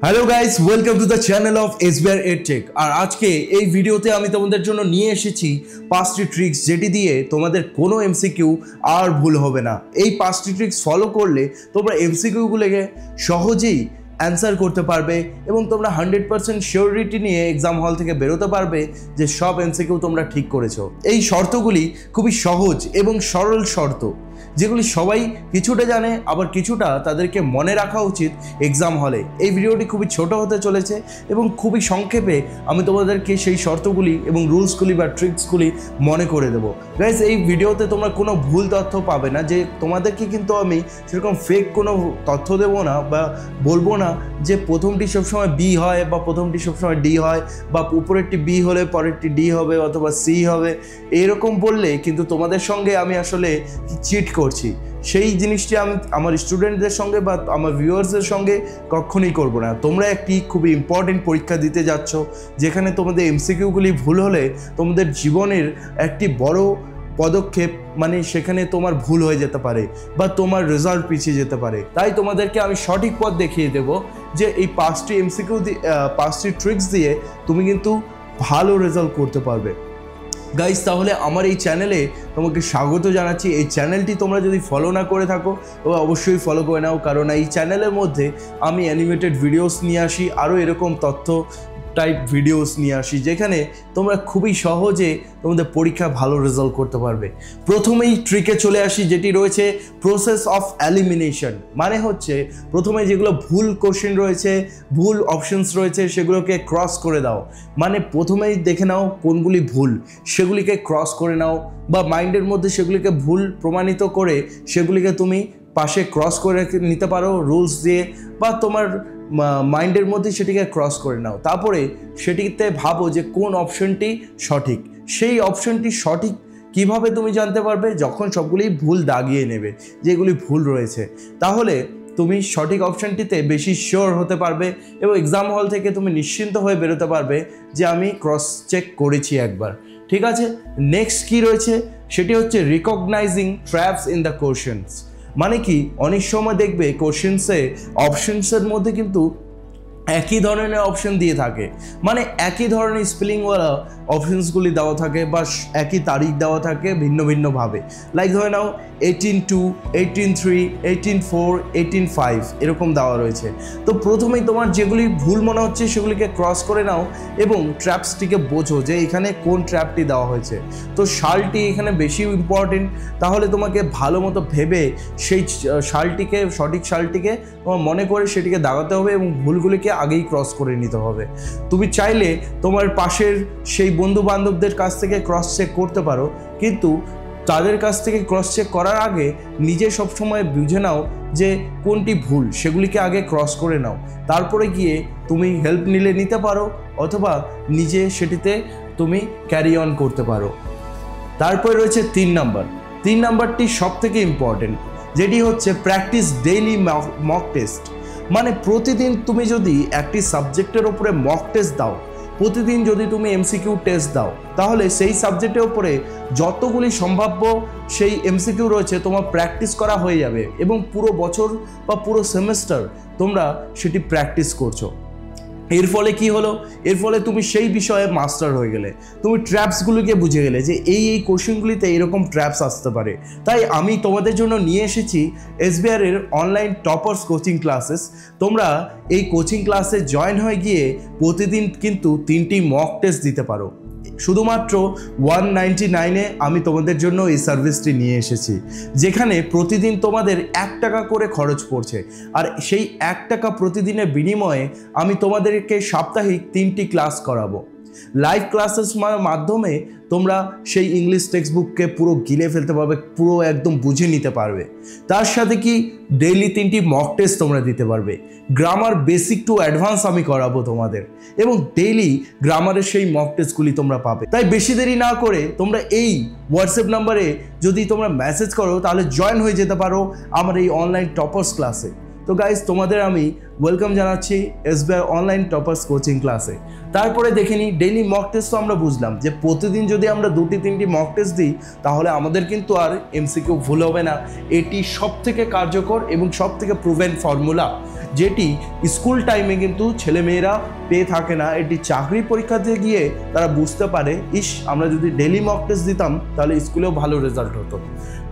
Hello guys, welcome to the channel of SBR EdTech. আর আজকে এই ভিডিওতে আমি তোমাদের জন্য নিয়ে এসেছি 5টি ট্রিক্স, যেটি দিয়ে তোমাদের কোনো এমসিকিউ আর ভুল হবে না। এই 5টি ট্রিক্স ফলো করলে তোমরা এমসিকিউগুলোকে সহজেই অ্যান্সার করতে পারবে এবং তোমরা 100% শিওরিটি নিয়ে এক্সাম হল থেকে বেরোতে পারবে যে সব এমসিকিউ তোমরা ঠিক করেছো। এই শর্তগুলি খুবই সহজ এবং সরল শর্ত, যেগুলি সবাই কিছুটা জানে, আবার কিছুটা তাদেরকে মনে রাখা উচিত এক্সাম হলে। এই ভিডিওটি খুবই ছোট হতে চলেছে এবং খুবই সংক্ষেপে আমি তোমাদেরকে সেই শর্তগুলি এবং রুলসগুলি বা ট্রিক্সগুলি মনে করে দেবো। গাইস, এই ভিডিওতে তোমরা কোনো ভুল তথ্য পাবে না, যে তোমাদেরকে কিন্তু আমি সেরকম ফেক কোনো তথ্য দেবো না বা বলবো না যে প্রথমটি সবসময় বি হয় বা প্রথমটি সবসময় ডি হয় বা উপরেরটি বি হলে পরেরটি ডি হবে অথবা সি হবে। এরকম বললে কিন্তু তোমাদের সঙ্গে আমি আসলে চিট করছি। সেই জিনিসটি আমি আমার স্টুডেন্টদের সঙ্গে বা আমার ভিউয়ার্সদের সঙ্গে কখনোই করবো না। তোমরা একটি খুবই ইম্পর্টেন্ট পরীক্ষা দিতে যাচ্ছ, যেখানে তোমাদের এমসিকিউগুলি ভুল হলে তোমাদের জীবনের একটি বড় পদক্ষেপ, মানে সেখানে তোমার ভুল হয়ে যেতে পারে বা তোমার রেজাল্ট পিছিয়ে যেতে পারে। তাই তোমাদেরকে আমি সঠিক পথ দেখিয়ে দেবো যে এই 5টি এমসিকিউ 5টি ট্রিক্স দিয়ে তুমি কিন্তু ভালো রেজাল্ট করতে পারবে। গাইস, তাহলে আমার এই চ্যানেলে তোমাকে স্বাগত জানাচ্ছি। এই চ্যানেলটি তোমরা যদি ফলো না করে থাকো তবে অবশ্যই ফলো করে নাও, কারণ এই চ্যানেলের মধ্যে আমি অ্যানিমেটেড ভিডিওস নিয়ে আসি, আরও এরকম তথ্য টাইপ ভিডিওস নিয়ে আসি, যেখানে তোমরা খুবই সহজে তোমাদের পরীক্ষা ভালো রেজাল্ট করতে পারবে। প্রথমেই ট্রিকে চলে আসি, যেটি রয়েছে প্রসেস অফ এলিমিনেশন। মানে হচ্ছে প্রথমে যেগুলো ভুল কোশ্চেন রয়েছে, ভুল অপশনস রয়েছে, সেগুলোকে ক্রস করে দাও। মানে প্রথমেই দেখে নাও কোনগুলি ভুল, সেগুলিকে ক্রস করে নাও, বা মাইন্ডের মধ্যে সেগুলিকে ভুল প্রমাণিত করে সেগুলিকে তুমি পাশে ক্রস করে নিতে পারো রুলস দিয়ে, বা তোমার মাইন্ডের মধ্যে সেটিকে ক্রস করে নাও। তারপরে সেটিতে ভাবো যে কোন অপশনটি সঠিক। সেই অপশনটি সঠিক কিভাবে তুমি জানতে পারবে? যখন সবগুলি ভুল দাগিয়ে নেবে যেগুলি ভুল রয়েছে, তাহলে তুমি সঠিক অপশনটিতে বেশি শিওর হতে পারবে এবং এক্সাম হল থেকে তুমি নিশ্চিন্ত হয়ে বেরোতে পারবে যে আমি ক্রস চেক করেছি একবার। ঠিক আছে, নেক্সট কি রয়েছে সেটি হচ্ছে recognising traps in the questions. মানে কি, অনেক সময় দেখবে কোশ্চেন্সে অপশনসের মধ্যে কিন্তু একই ধরনের অপশন দিয়ে থাকে, মানে একই ধরনের স্পেলিংওয়ালা অপশনসগুলি দেওয়া থাকে বা একই তারিখ দেওয়া থাকে ভিন্ন ভিন্নভাবে। লাইক ধরে নাও 18-2, 18-3, 18-4, 18-5 এরকম দেওয়া রয়েছে। তো প্রথমেই তোমার যেগুলি ভুল মনে হচ্ছে সেগুলিকে ক্রস করে নাও এবং ট্র্যাপসটিকে বোঝো যে এখানে কোন ট্র্যাপটি দেওয়া হয়েছে। তো সালটি এখানে বেশি ইম্পর্টেন্ট, তাহলে তোমাকে ভালো মতো ভেবে সেই সালটিকে, সঠিক সালটিকে তোমার মনে করে সেটিকে দাগাতে হবে এবং ভুলগুলিকে আগেই ক্রস করে নিতে হবে। তুমি চাইলে তোমার পাশের সেই বন্ধু বান্ধবদের কাছ থেকে ক্রস চেক করতে পারো, কিন্তু তাদের কাছ থেকে ক্রস চেক করার আগে নিজে সবসময় বুঝে নাও যে কোনটি ভুল, সেগুলিকে আগে ক্রস করে নাও। তারপরে গিয়ে তুমি হেল্প নিতে পারো অথবা নিজে সেটিতে তুমি ক্যারি অন করতে পারো। তারপরে রয়েছে 3 নাম্বারটি সব থেকে ইম্পর্টেন্ট, যেটি হচ্ছে প্র্যাকটিস ডেইলি মক টেস্ট। মানে প্রতিদিন তুমি যদি একটি সাবজেক্টের ওপরে মক টেস্ট দাও, প্রতিদিন যদি তুমি এমসিকিউ টেস্ট দাও, তাহলে সেই সাবজেক্টের ওপরে যতগুলি সম্ভাব্য সেই এমসিকিউ রয়েছে তোমার প্র্যাকটিস করা হয়ে যাবে এবং পুরো বছর বা পুরো সেমেস্টার তোমরা সেটি প্র্যাকটিস করছো। এর ফলে কি হলো? এর ফলে তুমি সেই বিষয়ে মাস্টার হয়ে গেলে, তুমি ট্র্যাপসগুলিকে বুঝে গেলে যে এই কোশ্চেনগুলিতে এরকম ট্র্যাপস আসতে পারে। তাই আমি তোমাদের জন্য নিয়ে এসেছি এসবিআর এর অনলাইন টপার্স কোচিং ক্লাসেস। তোমরা এই কোচিং ক্লাসে জয়েন হয়ে গিয়ে প্রতিদিন কিন্তু 3টি মক টেস্ট দিতে পারো। শুধুমাত্র 199-এ আমি তোমাদের জন্য এই সার্ভিসটি নিয়ে এসেছি, যেখানে প্রতিদিন তোমাদের 1 টাকা করে খরচ পড়ছে। আর সেই 1 টাকা প্রতিদিনের বিনিময়ে আমি তোমাদেরকে সাপ্তাহিক 3টি ক্লাস করাবো। লাইভ ক্লাসেস মাধ্যমে তোমরা সেই ইংলিশ টেক্সট বুককে পুরো গিলে ফেলতে পারবে, পুরো একদম বুঝে নিতে পারবে। তার সাথে কি ডেইলি 3টি মক টেস্ট তোমরা দিতে পারবে। গ্রামার বেসিক টু অ্যাডভান্স আমি করাবো তোমাদের, এবং ডেইলি গ্রামারের সেই মক টেস্টগুলি তোমরা পাবে। তাই বেশি দেরি না করে তোমরা এই হোয়াটসঅ্যাপ নাম্বারে যদি তোমরা মেসেজ করো, তাহলে জয়েন হয়ে যেতে পারো আমার এই অনলাইন টপার্স ক্লাসে। তো গাইজ, তোমাদের আমি ওয়েলকাম জানাচ্ছি এসবিআর অনলাইন টপার্স কোচিং ক্লাসে। তারপরে দেখে নিই ডেইলি মক টেস্ট। তো আমরা বুঝলাম যে প্রতিদিন যদি আমরা 2-3টি মক টেস্ট দিই, তাহলে আমাদের কিন্তু আর এমসিকিউ ভুল হবে না। এটি সবথেকে কার্যকর এবং সবথেকে প্রুভেন ফর্মুলা যেটি স্কুল টাইমে কিন্তু ছেলেমেয়েরা পেয়ে থাকে না। এটি চাকরি পরীক্ষাতে গিয়ে তারা বুঝতে পারে, ইস আমরা যদি ডেলি মক টেস্ট দিতাম তাহলে স্কুলেও ভালো রেজাল্ট হতো।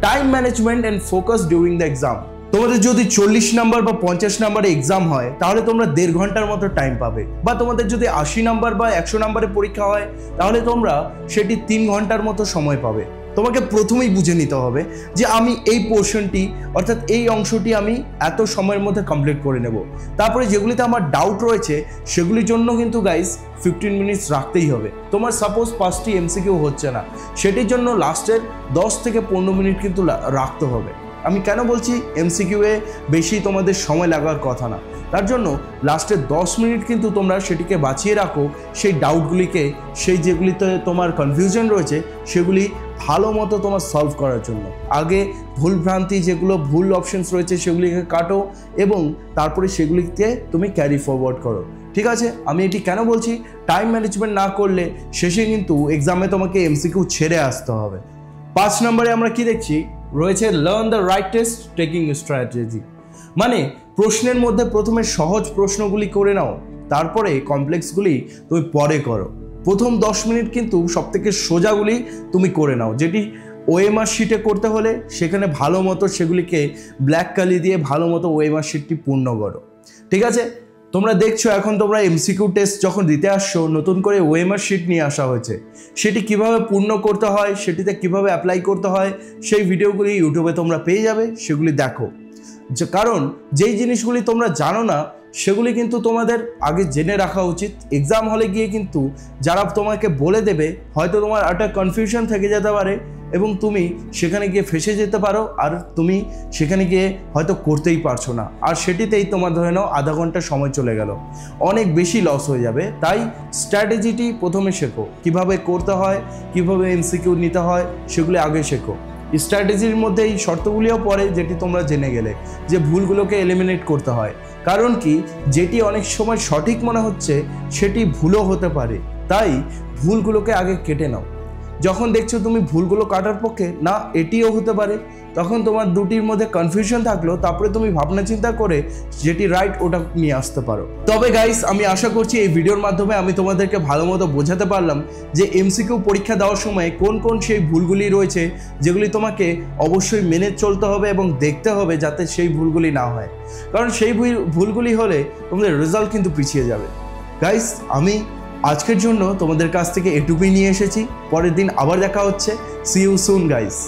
Time management and focus during the exam. তোমাদের যদি 40 নাম্বার বা 50 নাম্বারে এক্সাম হয় তাহলে তোমরা 1.5 ঘন্টার মতো টাইম পাবে, বা তোমাদের যদি 80 নাম্বার বা 100 নাম্বারে পরীক্ষা হয় তাহলে তোমরা সেটি 3 ঘন্টার মতো সময় পাবে। তোমাকে প্রথমেই বুঝে নিতে হবে যে আমি এই পোর্শনটি অর্থাৎ এই অংশটি আমি এত সময়ের মধ্যে কমপ্লিট করে নেব। তারপরে যেগুলিতে আমার ডাউট রয়েছে সেগুলির জন্য কিন্তু গাইস 15 মিনিটস রাখতেই হবে। তোমার সাপোজ 5টি এমসিকিউ হচ্ছে না, সেটির জন্য লাস্টের 10 থেকে 15 মিনিট কিন্তু রাখতে হবে। আমি কেন বলছি এমসিকিউ এ বেশি তোমাদের সময় লাগার কথা না, তার জন্য লাস্টের 10 মিনিট কিন্তু তোমরা সেটিকে বাঁচিয়ে রাখো সেই ডাউটগুলিকে, সেই যেগুলিতে তোমার কনফিউশন রয়েছে সেগুলি ভালো মতো তোমার সলভ করার জন্য। আগে ভুলভ্রান্তি যেগুলো ভুল অপশনস রয়েছে সেগুলিকে কাটো এবং তারপরে সেগুলিকে তুমি ক্যারি ফরওয়ার্ড করো। ঠিক আছে, আমি এটি কেন বলছি, টাইম ম্যানেজমেন্ট না করলে শেষে কিন্তু এক্সামে তোমাকে এমসিকিউ ছেড়ে আসতে হবে। 5 নম্বরে আমরা কি দেখছি রয়েছে, learn the right test taking strategy. মানে প্রশ্নের মধ্যে প্রথমে সহজ প্রশ্নগুলি করে নাও, তারপরে কমপ্লেক্সগুলি তুমি পরে করো। প্রথম 10 মিনিট কিন্তু সবথেকে সোজাগুলি তুমি করে নাও, যেটি ওএমআর শিটে করতে হলে সেখানে ভালো মতো সেগুলিকে ব্ল্যাক কালি দিয়ে ভালো মতো ওএমআর শিটটি পূর্ণ করো। ঠিক আছে, তোমরা দেখছো এখন তোমরা এমসিকিউ টেস্ট যখন দিতে আসছো নতুন করে ওএমআর শিট নিয়ে আসা হয়েছে, সেটি কিভাবে পূর্ণ করতে হয়, সেটিতে কিভাবে অ্যাপ্লাই করতে হয় সেই ভিডিওগুলি ইউটিউবে তোমরা পেয়ে যাবে, সেগুলি দেখো। কারণ যেই জিনিসগুলি তোমরা জানো না সেগুলি কিন্তু তোমাদের আগে জেনে রাখা উচিত। এক্সাম হলে গিয়ে কিন্তু যারা তোমাকে বলে দেবে হয়তো তোমার একটা কনফিউশন থেকে যেতে পারে এবং তুমি সেখানে গিয়ে ফেসে যেতে পারো, আর তুমি সেখানে গিয়ে হয়তো করতেই পারছো না, আর সেটিতেই তোমার ধরে নাও আধা ঘন্টা সময় চলে গেল, অনেক বেশি লস হয়ে যাবে। তাই স্ট্র্যাটেজিটি প্রথমে শেখো, কিভাবে করতে হয়, কিভাবে এমসিকিউ নিতে হয় সেগুলি আগে শেখো। স্ট্র্যাটেজির মধ্যে এই শর্তগুলিও পড়ে যেটি তোমরা জেনে গেলে, যে ভুলগুলোকে এলিমিনেট করতে হয়। কারণ কি, যেটি অনেক সময় সঠিক মনে হচ্ছে সেটি ভুলও হতে পারে, তাই ভুলগুলোকে আগে কেটে নাও। যখন দেখছো তুমি ভুলগুলো কাটার পক্ষে না এটিও হতে পারে, তখন তোমার দুটির মধ্যে কনফিউশন থাকলো, তারপরে তুমি ভাবনা চিন্তা করে যেটি রাইট ওটা নিয়ে আসতে পারো। তবে গাইস আমি আশা করছি এই ভিডিওর মাধ্যমে আমি তোমাদেরকে ভালো মতো বোঝাতে পারলাম যে এমসিকিউ পরীক্ষা দেওয়ার সময় কোন কোন সেই ভুলগুলি রয়েছে যেগুলি তোমাকে অবশ্যই মেনে চলতে হবে এবং দেখতে হবে যাতে সেই ভুলগুলি না হয়, কারণ সেই ভুলগুলি হলে তোমাদের রেজাল্ট কিন্তু পিছিয়ে যাবে। গাইস আমি আজকের জন্য তোমাদের কাছ থেকে এটুকুই নিয়ে এসেছি, পরের দিন আবার দেখা হচ্ছে। See you soon guys.